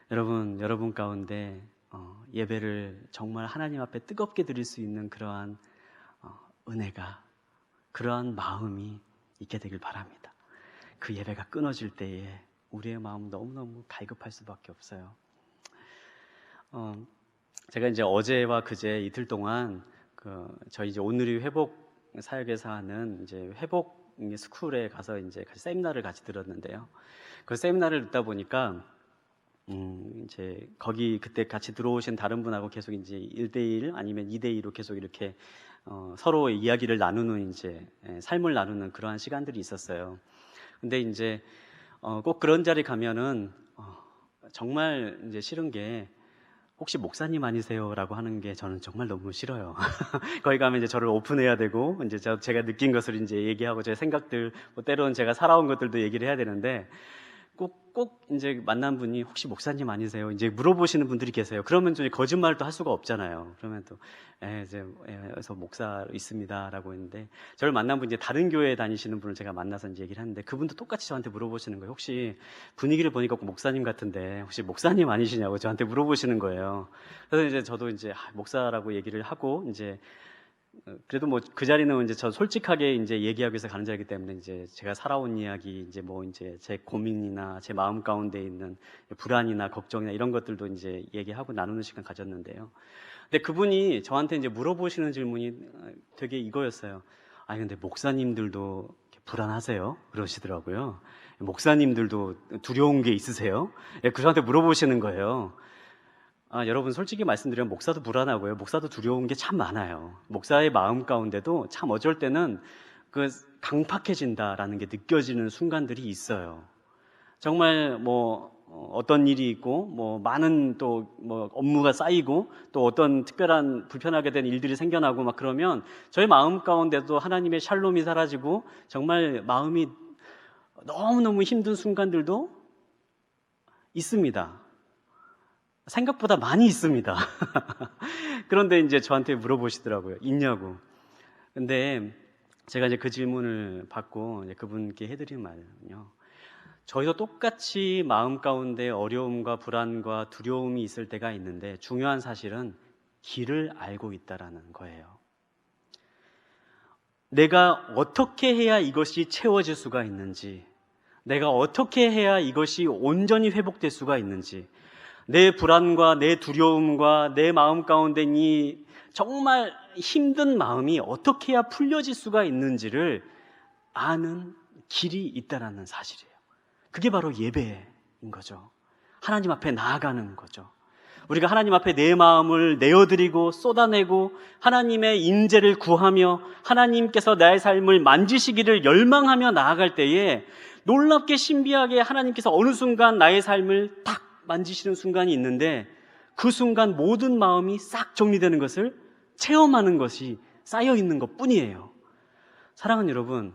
S1: 여러분 가운데 예배를 정말 하나님 앞에 뜨겁게 드릴 수 있는 그러한 은혜가, 그러한 마음이 있게 되길 바랍니다. 그 예배가 끊어질 때에 우리의 마음 너무너무 갈급할 수밖에 없어요. 제가 이제 어제와 그제 이틀 동안 저희 이제 오늘이 회복 사역에서 하는 이제 회복 스쿨에 가서 이제 같이 세미나를 같이 들었는데요. 그 세미나를 듣다 보니까 이제 거기 그때 같이 들어오신 다른 분하고 계속 이제 1대1 아니면 2대2로 계속 이렇게 서로 이야기를 나누는 이제 삶을 나누는 그러한 시간들이 있었어요. 근데 이제 꼭 그런 자리 가면은 정말 이제 싫은 게 혹시 목사님 아니세요라고 하는 게 저는 정말 너무 싫어요. 거기 가면 이제 저를 오픈해야 되고 이제 제가 느낀 것을 이제 얘기하고 제 생각들, 뭐 때로는 제가 살아온 것들도 얘기를 해야 되는데 꼭 이제 만난 분이 혹시 목사님 아니세요? 이제 물어보시는 분들이 계세요. 그러면 좀 거짓말을 또 할 수가 없잖아요. 그러면 또 그래서 목사 있습니다라고 했는데 저를 만난 분이 다른 교회에 다니시는 분을 제가 만나서 이제 얘기를 하는데 그분도 똑같이 저한테 물어보시는 거예요. 혹시 분위기를 보니까 목사님 같은데 혹시 목사님 아니시냐고 저한테 물어보시는 거예요. 그래서 이제 저도 이제 목사라고 얘기를 하고 이제 그래도 뭐 그 자리는 이제 저 솔직하게 이제 얘기하기 위해서 가는 자리이기 때문에 이제 제가 살아온 이야기, 이제 뭐 이제 제 고민이나 제 마음 가운데 있는 불안이나 걱정이나 이런 것들도 이제 얘기하고 나누는 시간 가졌는데요. 근데 그분이 저한테 이제 물어보시는 질문이 되게 이거였어요. 아니 근데 목사님들도 불안하세요? 그러시더라고요. 목사님들도 두려운 게 있으세요? 그 저한테 물어보시는 거예요. 여러분 솔직히 말씀드리면 목사도 불안하고요. 목사도 두려운 게 참 많아요. 목사의 마음 가운데도 참 어쩔 때는 그 강팍해진다라는 게 느껴지는 순간들이 있어요. 정말 뭐 어떤 일이 있고 뭐 많은 또 뭐 업무가 쌓이고 또 어떤 특별한 불편하게 된 일들이 생겨나고 막 그러면 저희 마음 가운데도 하나님의 샬롬이 사라지고 정말 마음이 너무너무 힘든 순간들도 있습니다. 생각보다 많이 있습니다. 그런데 이제 저한테 물어보시더라고요. 있냐고. 근데 제가 이제 그 질문을 받고 이제 그분께 해드린 말은요. 저희도 똑같이 마음 가운데 어려움과 불안과 두려움이 있을 때가 있는데 중요한 사실은 길을 알고 있다라는 거예요. 내가 어떻게 해야 이것이 채워질 수가 있는지, 내가 어떻게 해야 이것이 온전히 회복될 수가 있는지, 내 불안과 내 두려움과 내 마음 가운데 이 정말 힘든 마음이 어떻게 해야 풀려질 수가 있는지를 아는 길이 있다라는 사실이에요. 그게 바로 예배인 거죠. 하나님 앞에 나아가는 거죠. 우리가 하나님 앞에 내 마음을 내어드리고 쏟아내고 하나님의 인재를 구하며 하나님께서 나의 삶을 만지시기를 열망하며 나아갈 때에 놀랍게 신비하게 하나님께서 어느 순간 나의 삶을 딱 만지시는 순간이 있는데 그 순간 모든 마음이 싹 정리되는 것을 체험하는 것이 쌓여있는 것 뿐이에요. 사랑하는 여러분,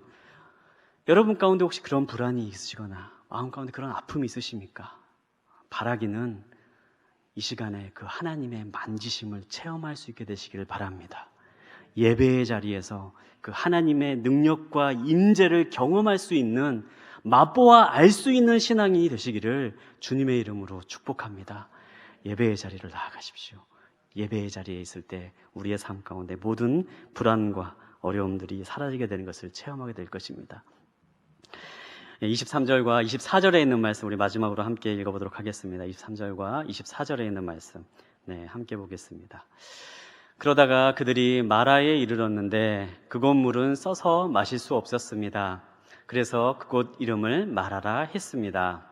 S1: 여러분 가운데 혹시 그런 불안이 있으시거나 마음 가운데 그런 아픔이 있으십니까? 바라기는 이 시간에 그 하나님의 만지심을 체험할 수 있게 되시기를 바랍니다. 예배의 자리에서 그 하나님의 능력과 임재를 경험할 수 있는, 맛보아 알 수 있는 신앙인이 되시기를 주님의 이름으로 축복합니다. 예배의 자리를 나아가십시오. 예배의 자리에 있을 때 우리의 삶 가운데 모든 불안과 어려움들이 사라지게 되는 것을 체험하게 될 것입니다. 23절과 24절에 있는 말씀 우리 마지막으로 함께 읽어보도록 하겠습니다. 23절과 24절에 있는 말씀 함께 보겠습니다. 그러다가 그들이 마라에 이르렀는데 그곳 물은 써서 마실 수 없었습니다. 그래서 그곳 이름을 마라라 했습니다.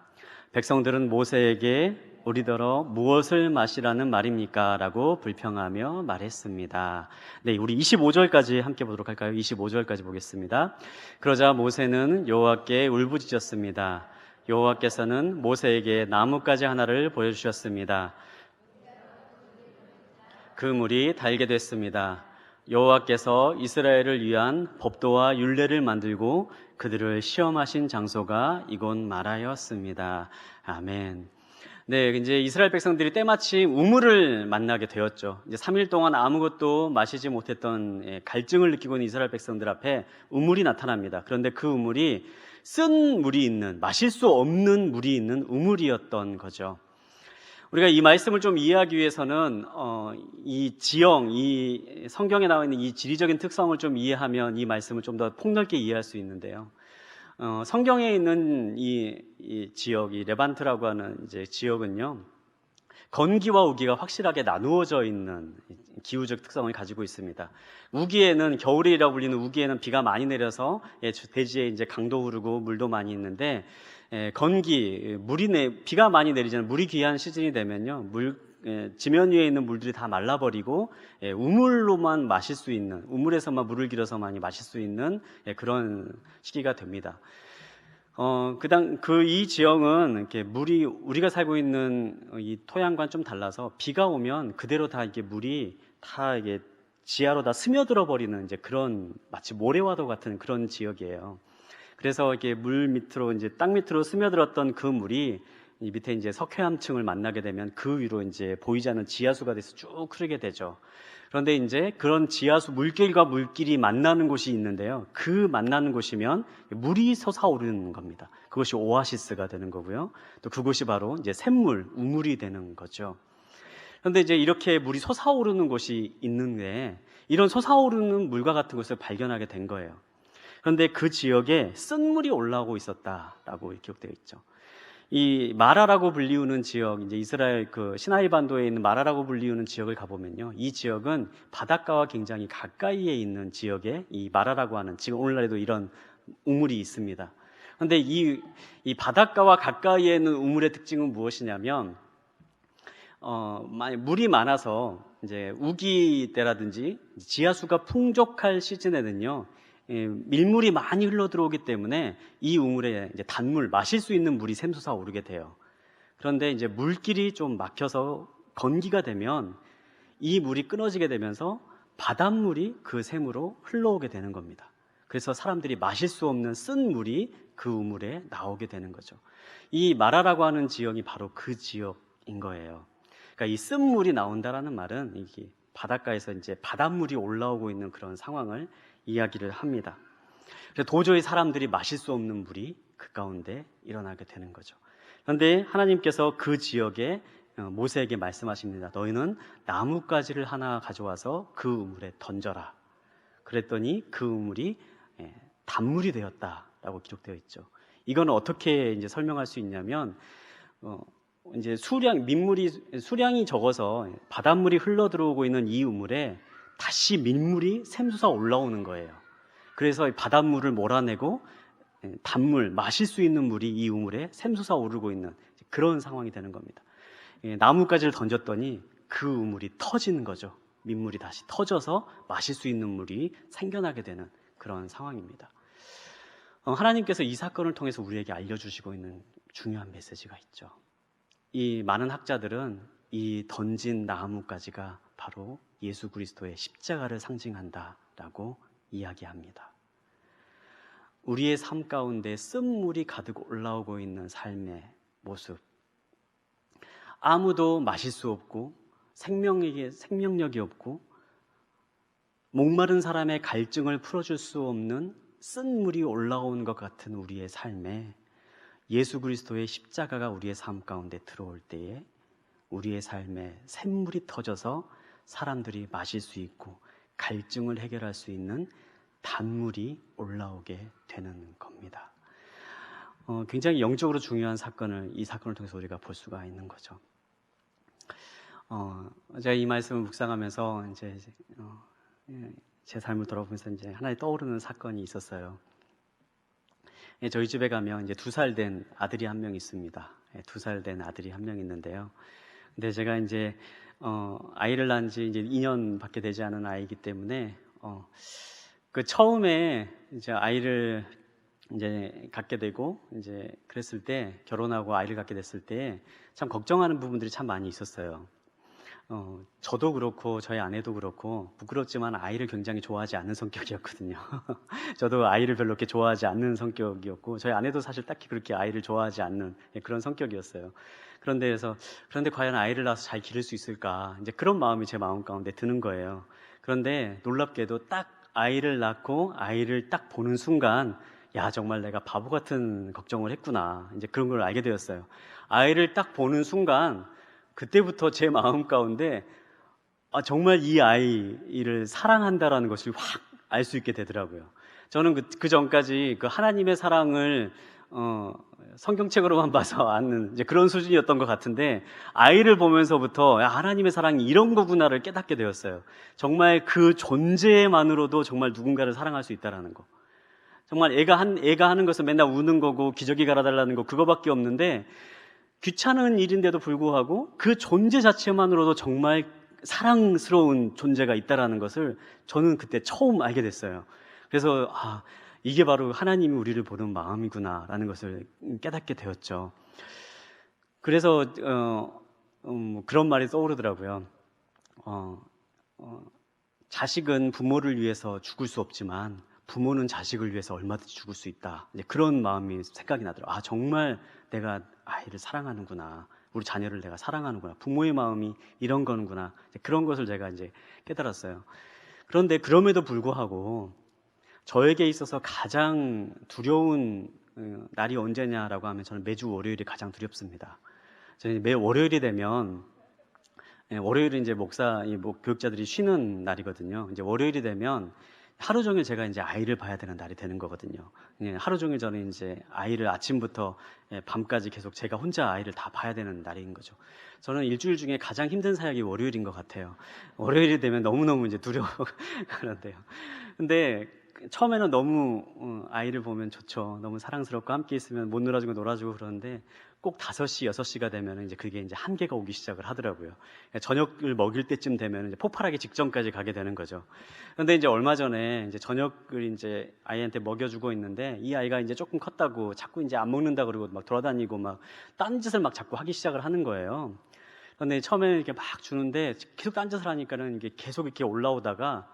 S1: 백성들은 모세에게 우리더러 무엇을 마시라는 말입니까? 라고 불평하며 말했습니다. 우리 25절까지 함께 보도록 할까요? 25절까지 보겠습니다. 그러자 모세는 여호와께 울부짖었습니다. 여호와께서는 모세에게 나뭇가지 하나를 보여주셨습니다. 그 물이 달게 됐습니다. 여호와께서 이스라엘을 위한 법도와 율례를 만들고 그들을 시험하신 장소가 이곳 마라였습니다. 아멘. 이제 이스라엘 백성들이 때마침 우물을 만나게 되었죠. 이제 3일 동안 아무것도 마시지 못했던 갈증을 느끼고 있는 이스라엘 백성들 앞에 우물이 나타납니다. 그런데 그 우물이 쓴 물이 있는, 마실 수 없는 물이 있는 우물이었던 거죠. 우리가 이 말씀을 좀 이해하기 위해서는 이 지형, 이 성경에 나와 있는 이 지리적인 특성을 좀 이해하면 이 말씀을 좀 더 폭넓게 이해할 수 있는데요. 성경에 있는 이 지역, 이 레반트라고 하는 이제 지역은요, 건기와 우기가 확실하게 나누어져 있는 기후적 특성을 가지고 있습니다. 우기에는, 겨울이라고 불리는 우기에는 비가 많이 내려서 대지에 이제 강도 흐르고 물도 많이 있는데, 건기, 비가 많이 내리잖아요. 물이 귀한 시즌이 되면요, 지면 위에 있는 물들이 다 말라버리고 우물로만 마실 수 있는, 우물에서만 물을 길어서 많이 마실 수 있는 그런 시기가 됩니다. 이 지형은 이렇게 물이 우리가 살고 있는 이 토양과는 좀 달라서 비가 오면 그대로 다 이게 물이 다 이게 지하로 다 스며들어 버리는 이제 그런 마치 모래와도 같은 그런 지역이에요. 그래서 이렇게 물 밑으로 이제 땅 밑으로 스며들었던 그 물이 이 밑에 이제 석회암층을 만나게 되면 그 위로 이제 보이지 않는 지하수가 돼서 쭉 흐르게 되죠. 그런데 이제 그런 지하수 물길과 물길이 만나는 곳이 있는데요. 그 만나는 곳이면 물이 솟아오르는 겁니다. 그것이 오아시스가 되는 거고요. 또 그곳이 바로 이제 샘물, 우물이 되는 거죠. 그런데 이제 이렇게 물이 솟아오르는 곳이 있는데 이런 솟아오르는 물과 같은 것을 발견하게 된 거예요. 그런데 그 지역에 쓴물이 올라오고 있었다라고 기록되어 있죠. 이 마라라고 불리우는 지역, 이제 이스라엘 그 시나이 반도에 있는 마라라고 불리우는 지역을 가보면요, 이 지역은 바닷가와 굉장히 가까이에 있는 지역에 이 마라라고 하는, 지금 오늘날에도 이런 우물이 있습니다. 그런데 이 바닷가와 가까이에 있는 우물의 특징은 무엇이냐면, 물이 많아서 이제 우기 때라든지 지하수가 풍족할 시즌에는요, 밀물이 많이 흘러 들어오기 때문에 이 우물에 이제 단물, 마실 수 있는 물이 샘솟아 오르게 돼요. 그런데 이제 물길이 좀 막혀서 건기가 되면 이 물이 끊어지게 되면서 바닷물이 그 샘으로 흘러오게 되는 겁니다. 그래서 사람들이 마실 수 없는 쓴 물이 그 우물에 나오게 되는 거죠. 이 마라라고 하는 지역이 바로 그 지역인 거예요. 그러니까 이 쓴 물이 나온다라는 말은 이게 바닷가에서 이제 바닷물이 올라오고 있는 그런 상황을 이야기를 합니다. 그래서 도저히 사람들이 마실 수 없는 물이 그 가운데 일어나게 되는 거죠. 그런데 하나님께서 그 지역에 모세에게 말씀하십니다. 너희는 나뭇가지를 하나 가져와서 그 우물에 던져라. 그랬더니 그 우물이 단물이 되었다라고 기록되어 있죠. 이건 어떻게 이제 설명할 수 있냐면, 이제 수량이 적어서 바닷물이 흘러 들어오고 있는 이 우물에 다시 밀물이 샘솟아 올라오는 거예요. 그래서 바닷물을 몰아내고 단물, 마실 수 있는 물이 이 우물에 샘솟아 오르고 있는 그런 상황이 되는 겁니다. 나뭇가지를 던졌더니 그 우물이 터지는 거죠. 민물이 다시 터져서 마실 수 있는 물이 생겨나게 되는 그런 상황입니다. 하나님께서 이 사건을 통해서 우리에게 알려주시고 있는 중요한 메시지가 있죠. 이 많은 학자들은 이 던진 나뭇가지가 바로 예수 그리스도의 십자가를 상징한다라고 이야기합니다. 우리의 삶 가운데 쓴물이 가득 올라오고 있는 삶의 모습, 아무도 마실 수 없고 생명력이 없고 목마른 사람의 갈증을 풀어줄 수 없는 쓴물이 올라온 것 같은 우리의 삶에 예수 그리스도의 십자가가 우리의 삶 가운데 들어올 때에 우리의 삶에 샘물이 터져서 사람들이 마실 수 있고 갈증을 해결할 수 있는 단물이 올라오게 되는 겁니다. 굉장히 영적으로 중요한 이 사건을 통해서 우리가 볼 수가 있는 거죠. 제가 이 말씀을 묵상하면서 제 삶을 돌아보면서 하나의 떠오르는 사건이 있었어요. 저희 집에 가면 2살 된 아들이 한 명 있습니다. 2살 된 아들이 한 명 있는데요. 근데 제가 아이를 낳은 지 2년밖에 되지 않은 아이이기 때문에 그 처음에 아이를 갖게 되고 그랬을 때, 결혼하고 아이를 갖게 됐을 때 참 걱정하는 부분들이 참 많이 있었어요. 저도 그렇고 저희 아내도 그렇고 부끄럽지만 아이를 굉장히 좋아하지 않는 성격이었거든요. 저도 아이를 별로 그렇게 좋아하지 않는 성격이었고 저희 아내도 사실 딱히 그렇게 아이를 좋아하지 않는 그런 성격이었어요. 그런데 과연 아이를 낳아서 잘 기를 수 있을까, 그런 마음이 제 마음 가운데 드는 거예요. 그런데 놀랍게도 딱 아이를 낳고 아이를 딱 보는 순간, 야, 정말 내가 바보 같은 걱정을 했구나, 그런 걸 알게 되었어요. 아이를 딱 보는 순간 그때부터 제 마음 가운데 정말 이 아이를 사랑한다라는 것을 확 알 수 있게 되더라고요. 저는 그 전까지 그 하나님의 사랑을 성경책으로만 봐서 아는 그런 수준이었던 것 같은데, 아이를 보면서부터 하나님의 사랑이 이런 거구나를 깨닫게 되었어요. 정말 그 존재만으로도 정말 누군가를 사랑할 수 있다라는 거. 정말 애가 하는 것은 맨날 우는 거고 기저귀 갈아달라는 거, 그거밖에 없는데 귀찮은 일인데도 불구하고 그 존재 자체만으로도 정말 사랑스러운 존재가 있다라는 것을 저는 그때 처음 알게 됐어요. 그래서 이게 바로 하나님이 우리를 보는 마음이구나라는 것을 깨닫게 되었죠. 그래서 그런 말이 떠오르더라고요. 자식은 부모를 위해서 죽을 수 없지만 부모는 자식을 위해서 얼마든지 죽을 수 있다. 그런 마음이 생각이 나더라고요. 정말 내가 아이를 사랑하는구나, 우리 자녀를 내가 사랑하는구나, 부모의 마음이 이런 거는구나, 그런 것을 제가 깨달았어요. 그런데 그럼에도 불구하고 저에게 있어서 가장 두려운 날이 언제냐라고 하면 저는 매주 월요일이 가장 두렵습니다. 저는 매 월요일이 되면, 월요일은 교육자들이 쉬는 날이거든요. 월요일이 되면 하루 종일 제가 아이를 봐야 되는 날이 되는 거거든요. 하루 종일 저는 아이를 아침부터 밤까지 계속 제가 혼자 아이를 다 봐야 되는 날인 거죠. 저는 일주일 중에 가장 힘든 사역이 월요일인 것 같아요. 월요일이 되면 너무너무 두려워 그런데요. 근데 처음에는 너무 아이를 보면 좋죠. 너무 사랑스럽고 함께 있으면 못 놀아주고 놀아주고 그러는데 꼭 5시, 6시가 되면 그게 한계가 오기 시작을 하더라고요. 저녁을 먹일 때쯤 되면 폭발하기 직전까지 가게 되는 거죠. 그런데 얼마 전에 저녁을 아이한테 먹여주고 있는데 이 아이가 조금 컸다고 자꾸 안 먹는다 그러고 막 돌아다니고 막 딴짓을 막 자꾸 하기 시작을 하는 거예요. 그런데 처음에는 이렇게 막 주는데 계속 딴짓을 하니까는 이게 계속 이렇게 올라오다가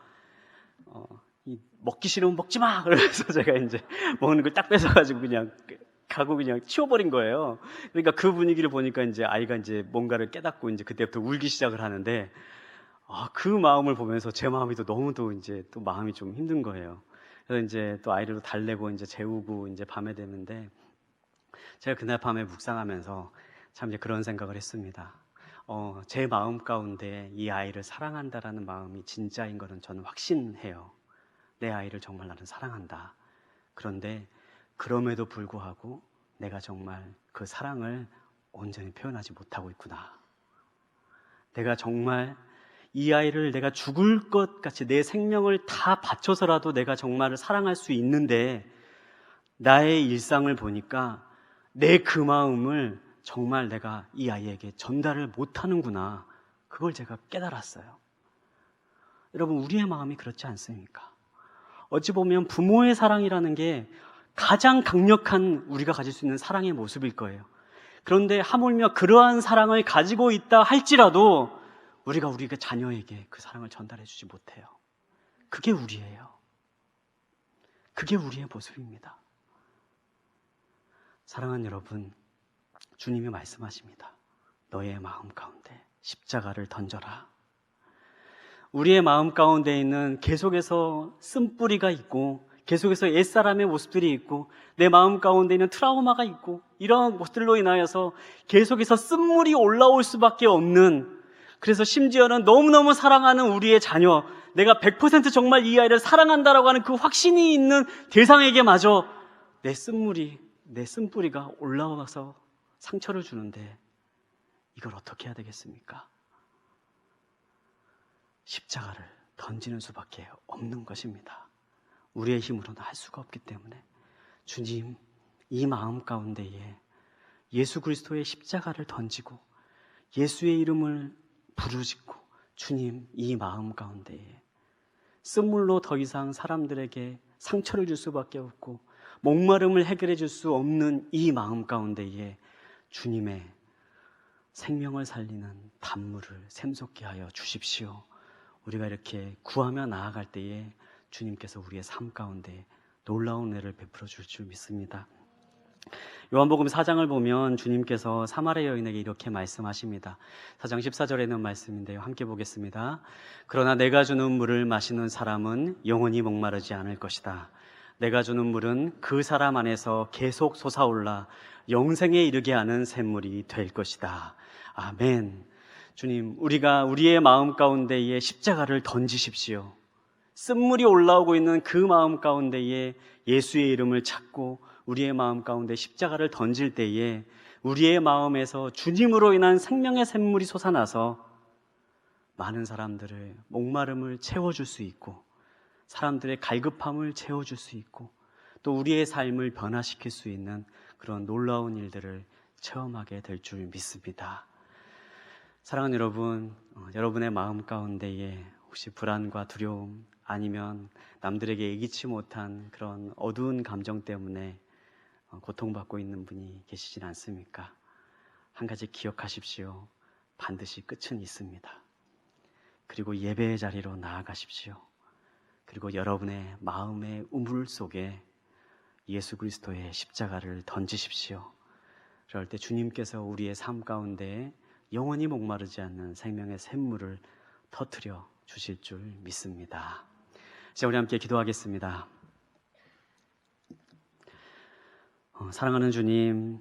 S1: 먹기 싫으면 먹지 마! 그러면서 제가 먹는 걸 딱 뺏어가지고 그냥 치워버린 거예요. 그러니까 그 분위기를 보니까 아이가 뭔가를 깨닫고 그때부터 울기 시작을 하는데, 그 마음을 보면서 제 마음이 또 또 마음이 좀 힘든 거예요. 그래서 또 아이를 달래고 재우고 밤에 되는데, 제가 그날 밤에 묵상하면서 참 그런 생각을 했습니다. 제 마음 가운데 이 아이를 사랑한다라는 마음이 진짜인 거는 저는 확신해요. 내 아이를 정말 나는 사랑한다. 그런데 그럼에도 불구하고 내가 정말 그 사랑을 온전히 표현하지 못하고 있구나. 내가 정말 이 아이를 내가 죽을 것 같이 내 생명을 다 바쳐서라도 내가 정말 사랑할 수 있는데, 나의 일상을 보니까 내 그 마음을 정말 내가 이 아이에게 전달을 못하는구나. 그걸 제가 깨달았어요. 여러분, 우리의 마음이 그렇지 않습니까? 어찌 보면 부모의 사랑이라는 게 가장 강력한 우리가 가질 수 있는 사랑의 모습일 거예요. 그런데 하물며 그러한 사랑을 가지고 있다 할지라도 우리가 자녀에게 그 사랑을 전달해 주지 못해요. 그게 우리예요. 그게 우리의 모습입니다. 사랑하는 여러분, 주님이 말씀하십니다. 너의 마음 가운데 십자가를 던져라. 우리의 마음 가운데 있는 계속해서 쓴뿌리가 있고 계속해서 옛사람의 모습들이 있고 내 마음 가운데 있는 트라우마가 있고 이런 것들로 인하여서 계속해서 쓴물이 올라올 수밖에 없는, 그래서 심지어는 너무너무 사랑하는 우리의 자녀, 내가 100% 정말 이 아이를 사랑한다라고 하는 그 확신이 있는 대상에게마저 내 쓴뿌리가 올라와서 상처를 주는데 이걸 어떻게 해야 되겠습니까? 십자가를 던지는 수밖에 없는 것입니다. 우리의 힘으로는 할 수가 없기 때문에 주님, 이 마음 가운데에 예수 그리스도의 십자가를 던지고 예수의 이름을 부르짖고, 주님, 이 마음 가운데에 쓴물로 더 이상 사람들에게 상처를 줄 수밖에 없고 목마름을 해결해 줄 수 없는 이 마음 가운데에 주님의 생명을 살리는 단물을 샘솟게 하여 주십시오. 우리가 이렇게 구하며 나아갈 때에 주님께서 우리의 삶 가운데 놀라운 은혜를 베풀어 줄 줄 믿습니다. 요한복음 4장을 보면 주님께서 사마리아 여인에게 이렇게 말씀하십니다. 4장 14절에는 말씀인데요. 함께 보겠습니다. 그러나 내가 주는 물을 마시는 사람은 영원히 목마르지 않을 것이다. 내가 주는 물은 그 사람 안에서 계속 솟아올라 영생에 이르게 하는 샘물이 될 것이다. 아멘. 주님, 우리가 우리의 마음 가운데에 십자가를 던지십시오. 쓴물이 올라오고 있는 그 마음 가운데에 예수의 이름을 찾고 우리의 마음 가운데 십자가를 던질 때에 우리의 마음에서 주님으로 인한 생명의 샘물이 솟아나서 많은 사람들의 목마름을 채워줄 수 있고 사람들의 갈급함을 채워줄 수 있고 또 우리의 삶을 변화시킬 수 있는 그런 놀라운 일들을 체험하게 될 줄 믿습니다. 사랑하는 여러분, 여러분의 마음 가운데에 혹시 불안과 두려움 아니면 남들에게 얘기치 못한 그런 어두운 감정 때문에 고통받고 있는 분이 계시진 않습니까? 한 가지 기억하십시오. 반드시 끝은 있습니다. 그리고 예배의 자리로 나아가십시오. 그리고 여러분의 마음의 우물 속에 예수 그리스도의 십자가를 던지십시오. 그럴 때 주님께서 우리의 삶 가운데 영원히 목마르지 않는 생명의 샘물을 터뜨려 주실 줄 믿습니다. 자, 우리 함께 기도하겠습니다. 사랑하는 주님,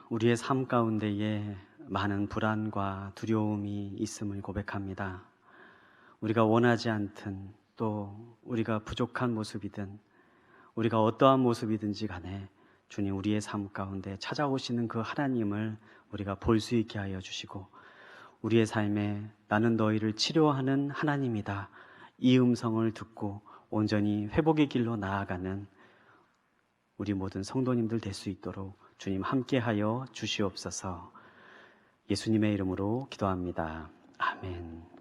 S1: 우리의 삶 가운데에 많은 불안과 두려움이 있음을 고백합니다. 우리가 원하지 않든 또 우리가 부족한 모습이든 우리가 어떠한 모습이든지 간에 주님, 우리의 삶 가운데 찾아오시는 그 하나님을 우리가 볼 수 있게 하여 주시고 우리의 삶에 나는 너희를 치료하는 하나님이다, 이 음성을 듣고 온전히 회복의 길로 나아가는 우리 모든 성도님들 될 수 있도록 주님 함께하여 주시옵소서. 예수님의 이름으로 기도합니다. 아멘.